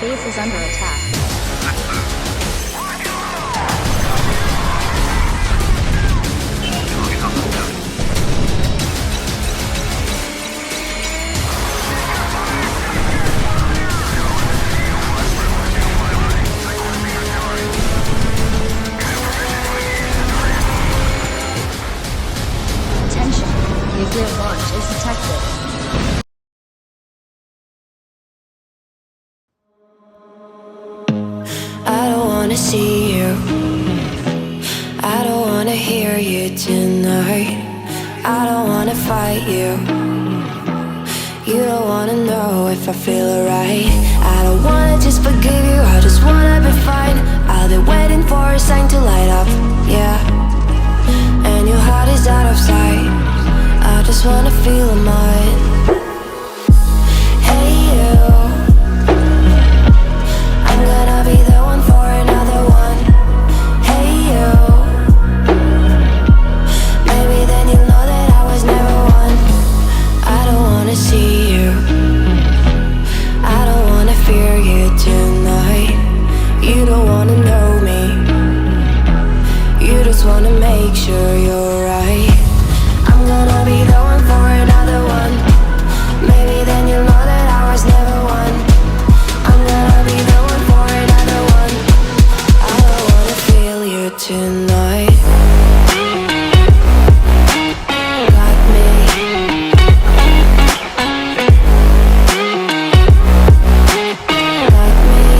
base is under attack. Attention, nuclear launch is detected. I don't wanna see you, I don't wanna hear you tonight. I don't wanna fight you, you don't wanna know if I feel alright. I don't wanna just forgive you, I just wanna be fine. I'll be waiting for a sign to light up, yeah. And your heart is out of sight, I just wanna feel mine. Hey you, I'm gonna be the one for another one. Hey you, maybe then you'll know that I was never one. I don't wanna see you, I don't wanna fear you tonight. You don't wanna know me, you just wanna make sure you're right. I'm gonna be the one for another one. Maybe then you'll know that I was never one. I'm gonna be the one for another one. I don't wanna feel you tonight. Got me. Got me.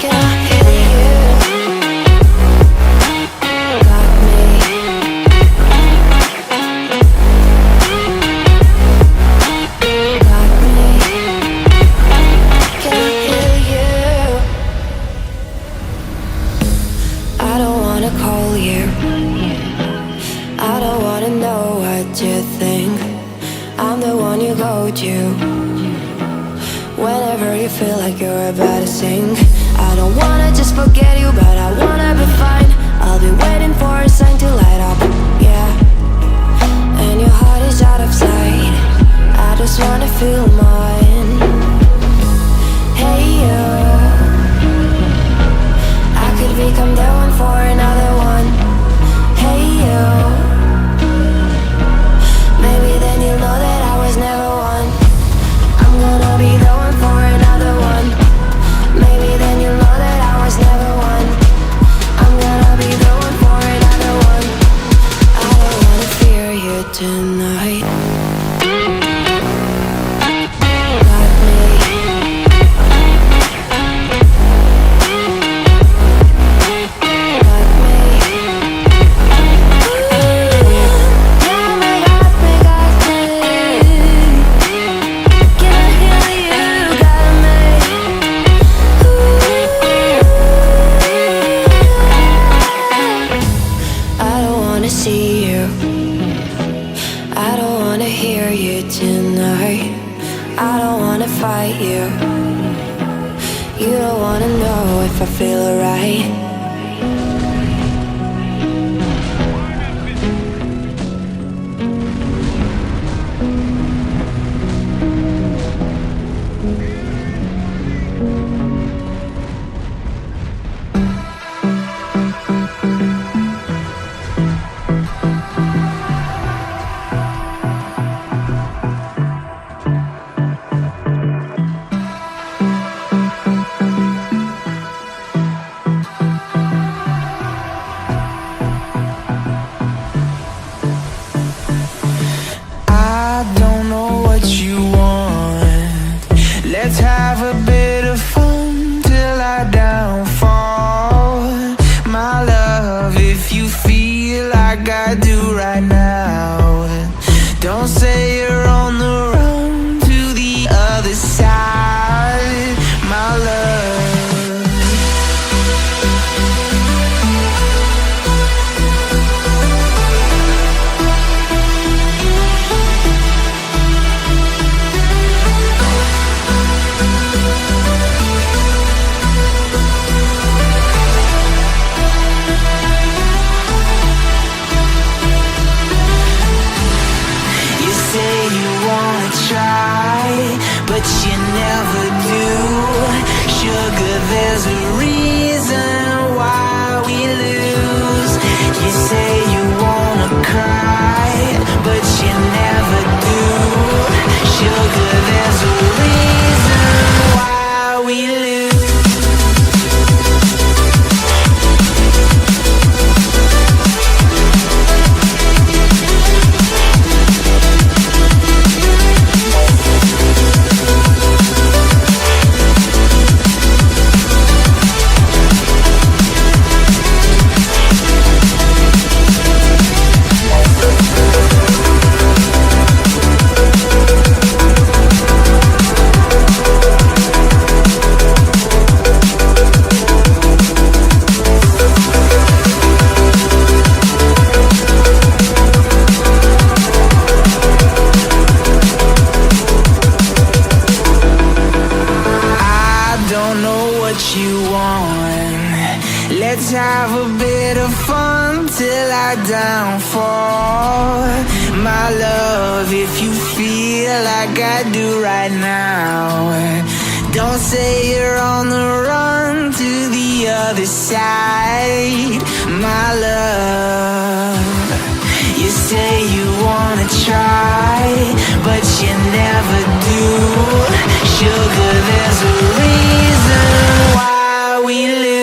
Can I hear you? Got me. Got me. Can I hear you? I don't wanna call you, I don't wanna know what you think. I'm the one you go to whenever you feel like you're about to sink. I don't wanna just forget you, but I wanna be fine. I'll be waiting for a sign to light up, yeah. And your heart is out of sight, I just wanna feel mine. Hey you, I could become the one for another one. Hey you, maybe then you'll know that I was never one. I'm gonna be the one for another one. Maybe then you'll know that I was never one. I'm gonna be the one for another one. I don't wanna fear you tonight. Got me. Got me. Got me, got me, got me. Can I hear you? Got me. I don't wanna see you, I don't wanna hear you tonight. I don't wanna fight you, you don't wanna know if I feel alright. You say you wanna cry, but you never do. Sugar, there's a reason why we lose. You want. Let's have a bit of fun till I downfall. My love, if you feel like I do right now, don't say you're on the run to the other side. My love, you say you wanna try, but you never do. Sugar, there's a reason why we live.